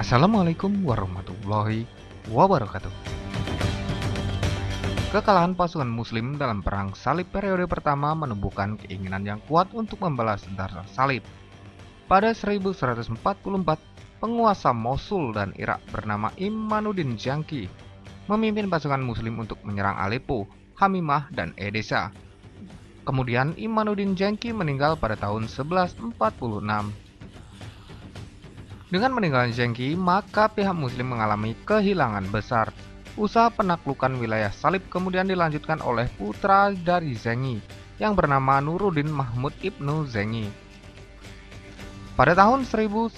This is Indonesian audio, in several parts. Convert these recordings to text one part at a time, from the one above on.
Assalamualaikum warahmatullahi wabarakatuh. Kekalahan pasukan Muslim dalam Perang Salib periode pertama menumbuhkan keinginan yang kuat untuk membalas tentara Salib. Pada 1144, penguasa Mosul dan Irak bernama Imanuddin Jangki memimpin pasukan Muslim untuk menyerang Aleppo, Hamimah, dan Edessa. Kemudian Imanuddin Jangki meninggal pada tahun 1146. Dengan meninggalnya Zengki, maka pihak Muslim mengalami kehilangan besar. Usaha penaklukan wilayah Salib kemudian dilanjutkan oleh putra dari Zengi yang bernama Nuruddin Mahmud ibnu Zengi. Pada tahun 1149,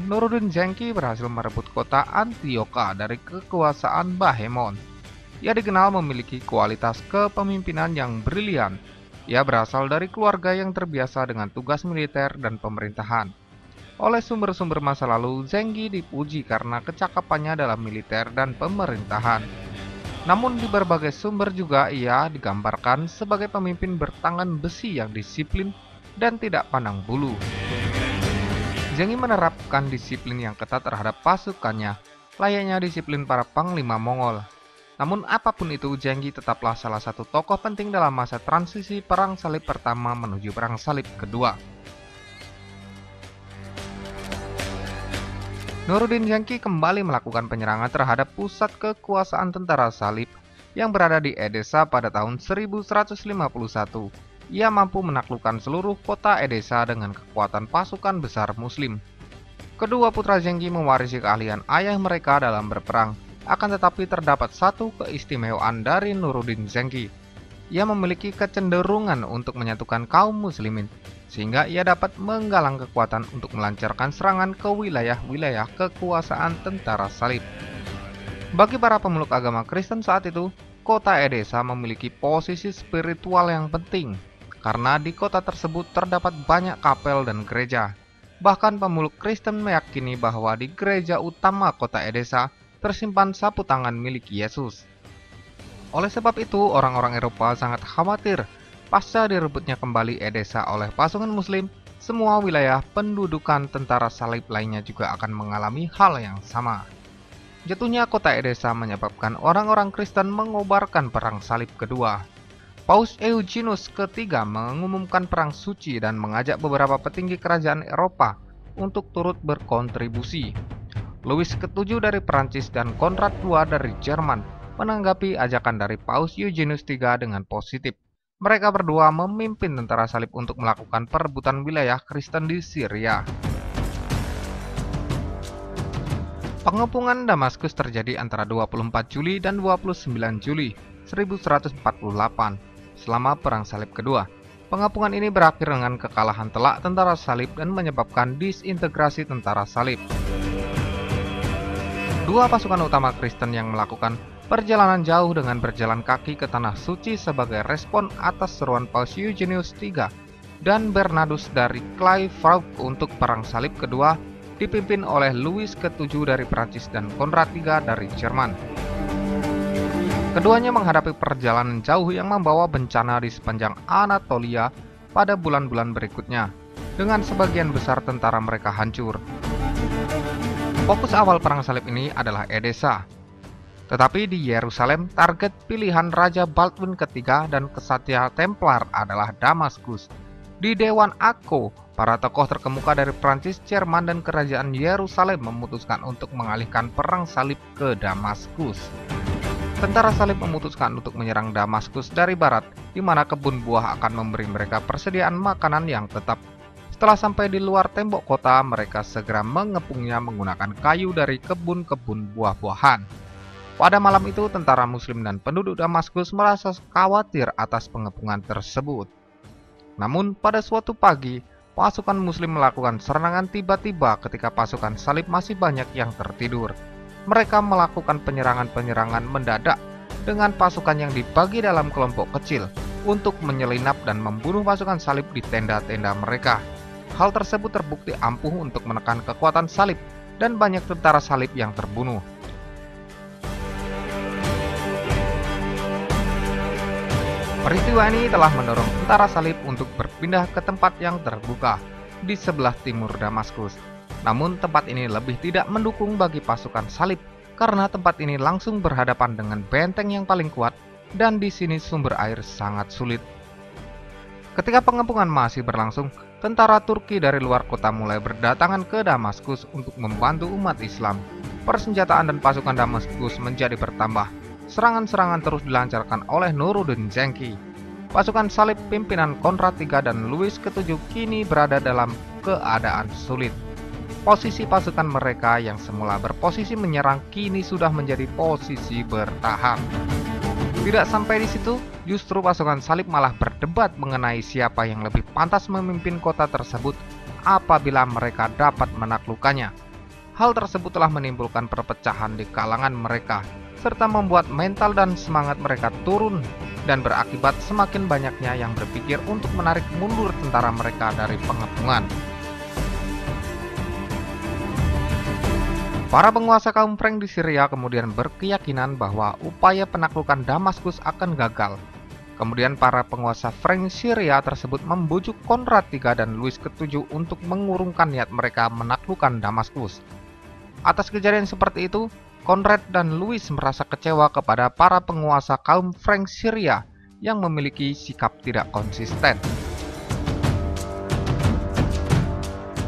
Nuruddin Zengki berhasil merebut kota Antiocha dari kekuasaan Bahemon. Ia dikenal memiliki kualitas kepemimpinan yang brilian. Ia berasal dari keluarga yang terbiasa dengan tugas militer dan pemerintahan. Oleh sumber-sumber masa lalu, Zenggi dipuji karena kecakapannya dalam militer dan pemerintahan. Namun di berbagai sumber juga ia digambarkan sebagai pemimpin bertangan besi yang disiplin dan tidak pandang bulu. Zenggi menerapkan disiplin yang ketat terhadap pasukannya, layaknya disiplin para panglima Mongol. Namun apapun itu, Zenggi tetaplah salah satu tokoh penting dalam masa transisi Perang Salib pertama menuju Perang Salib kedua. Nuruddin Zengki kembali melakukan penyerangan terhadap pusat kekuasaan tentara Salib yang berada di Edessa pada tahun 1151. Ia mampu menaklukkan seluruh kota Edessa dengan kekuatan pasukan besar Muslim. Kedua putra Zengki mewarisi keahlian ayah mereka dalam berperang, akan tetapi terdapat satu keistimewaan dari Nuruddin Zengki. Ia memiliki kecenderungan untuk menyatukan kaum muslimin, sehingga ia dapat menggalang kekuatan untuk melancarkan serangan ke wilayah-wilayah kekuasaan tentara Salib. Bagi para pemeluk agama Kristen saat itu, kota Edessa memiliki posisi spiritual yang penting, karena di kota tersebut terdapat banyak kapel dan gereja. Bahkan pemeluk Kristen meyakini bahwa di gereja utama kota Edessa tersimpan sapu tangan milik Yesus. Oleh sebab itu, orang-orang Eropa sangat khawatir pasca direbutnya kembali Edessa oleh pasukan Muslim. Semua wilayah pendudukan tentara Salib lainnya juga akan mengalami hal yang sama. Jatuhnya kota Edessa menyebabkan orang-orang Kristen mengobarkan Perang Salib kedua. Paus Eugenius III mengumumkan perang suci dan mengajak beberapa petinggi kerajaan Eropa untuk turut berkontribusi. Louis VII dari Prancis dan Konrad II dari Jerman menanggapi ajakan dari Paus Eugenius III dengan positif. Mereka berdua memimpin tentara Salib untuk melakukan perebutan wilayah Kristen di Syria. Pengepungan Damaskus terjadi antara 24 Juli dan 29 Juli 1148 selama Perang Salib kedua. Pengepungan ini berakhir dengan kekalahan telak tentara Salib dan menyebabkan disintegrasi tentara Salib. Dua pasukan utama Kristen yang melakukan perjalanan jauh dengan berjalan kaki ke Tanah Suci sebagai respon atas seruan Paus Eugenius III dan Bernardus dari Clairvaux untuk Perang Salib kedua dipimpin oleh Louis VII dari Prancis dan Konrad III dari Jerman. Keduanya menghadapi perjalanan jauh yang membawa bencana di sepanjang Anatolia pada bulan-bulan berikutnya, dengan sebagian besar tentara mereka hancur. Fokus awal Perang Salib ini adalah Edessa. Tetapi di Yerusalem, target pilihan Raja Baldwin III dan Kesatria Templar adalah Damaskus. Di Dewan Akko, para tokoh terkemuka dari Prancis, Jerman, dan Kerajaan Yerusalem memutuskan untuk mengalihkan Perang Salib ke Damaskus. Tentara Salib memutuskan untuk menyerang Damaskus dari barat, di mana kebun buah akan memberi mereka persediaan makanan yang tetap. Setelah sampai di luar tembok kota, mereka segera mengepungnya menggunakan kayu dari kebun-kebun buah-buahan. Pada malam itu, tentara Muslim dan penduduk Damaskus merasa khawatir atas pengepungan tersebut. Namun, pada suatu pagi, pasukan Muslim melakukan serangan tiba-tiba ketika pasukan Salib masih banyak yang tertidur. Mereka melakukan penyerangan-penyerangan mendadak dengan pasukan yang dibagi dalam kelompok kecil untuk menyelinap dan membunuh pasukan Salib di tenda-tenda mereka. Hal tersebut terbukti ampuh untuk menekan kekuatan Salib dan banyak tentara Salib yang terbunuh. Peristiwa ini telah mendorong tentara Salib untuk berpindah ke tempat yang terbuka di sebelah timur Damaskus. Namun tempat ini lebih tidak mendukung bagi pasukan salib karena tempat ini langsung berhadapan dengan benteng yang paling kuat dan di sini sumber air sangat sulit. Ketika pengepungan masih berlangsung, tentara Turki dari luar kota mulai berdatangan ke Damaskus untuk membantu umat Islam. Persenjataan dan pasukan Damaskus menjadi bertambah. Serangan-serangan terus dilancarkan oleh Nuruddin Zenki. Pasukan salib pimpinan Konrad III dan Louis VII kini berada dalam keadaan sulit. Posisi pasukan mereka yang semula berposisi menyerang kini sudah menjadi posisi bertahan. Tidak sampai di situ, justru pasukan salib malah berdebat mengenai siapa yang lebih pantas memimpin kota tersebut apabila mereka dapat menaklukkannya. Hal tersebut telah menimbulkan perpecahan di kalangan mereka, serta membuat mental dan semangat mereka turun dan berakibat semakin banyaknya yang berpikir untuk menarik mundur tentara mereka dari pengepungan. Para penguasa kaum Frank di Syria kemudian berkeyakinan bahwa upaya penaklukan Damaskus akan gagal. Kemudian para penguasa Frank Syria tersebut membujuk Konrad III dan Louis VII untuk mengurungkan niat mereka menaklukkan Damaskus. Atas kejadian seperti itu, Konrad dan Louis merasa kecewa kepada para penguasa kaum Frank Syria yang memiliki sikap tidak konsisten.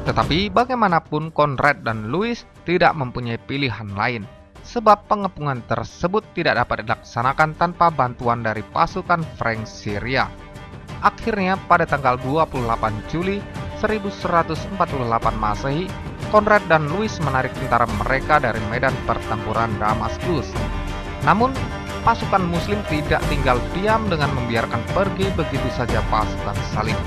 Tetapi bagaimanapun Konrad dan Louis tidak mempunyai pilihan lain, sebab pengepungan tersebut tidak dapat dilaksanakan tanpa bantuan dari pasukan Frank Syria. Akhirnya pada tanggal 28 Juli 1148 Masehi, Konrad dan Louis menarik tentara mereka dari medan pertempuran Damaskus. Namun, pasukan Muslim tidak tinggal diam dengan membiarkan pergi begitu saja pasukan salib.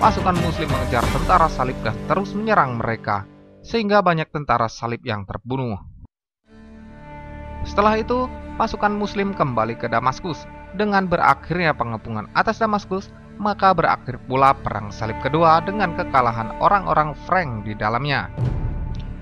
Pasukan Muslim mengejar tentara salib dan terus menyerang mereka, sehingga banyak tentara salib yang terbunuh. Setelah itu, pasukan Muslim kembali ke Damaskus. Dengan berakhirnya pengepungan atas Damaskus, maka berakhir pula Perang Salib kedua dengan kekalahan orang-orang Frank di dalamnya.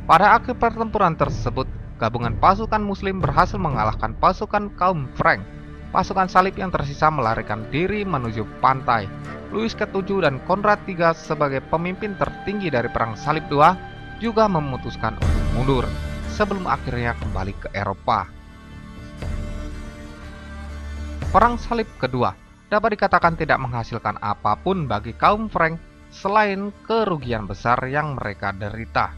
Pada akhir pertempuran tersebut, gabungan pasukan Muslim berhasil mengalahkan pasukan kaum Frank. Pasukan salib yang tersisa melarikan diri menuju pantai. Louis VII dan Konrad III sebagai pemimpin tertinggi dari Perang Salib II juga memutuskan untuk mundur sebelum akhirnya kembali ke Eropa. Perang Salib kedua dapat dikatakan tidak menghasilkan apapun bagi kaum Frank selain kerugian besar yang mereka derita.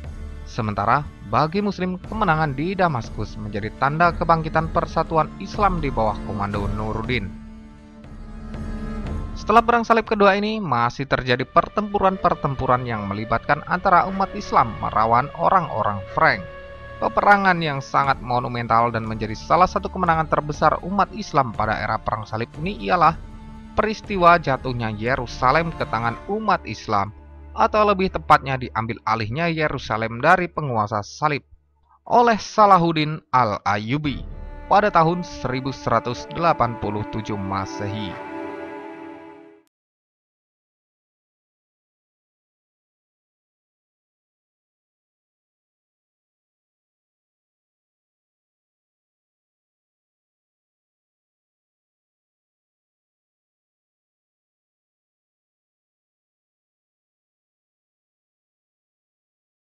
Sementara bagi Muslim, kemenangan di Damaskus menjadi tanda kebangkitan persatuan Islam di bawah komando Nuruddin. Setelah Perang Salib kedua ini, masih terjadi pertempuran-pertempuran yang melibatkan antara umat Islam melawan orang-orang Frank. Peperangan yang sangat monumental dan menjadi salah satu kemenangan terbesar umat Islam pada era Perang Salib ini ialah peristiwa jatuhnya Yerusalem ke tangan umat Islam, atau lebih tepatnya diambil alihnya Yerusalem dari penguasa salib oleh Salahuddin Al-Ayyubi pada tahun 1187 Masehi.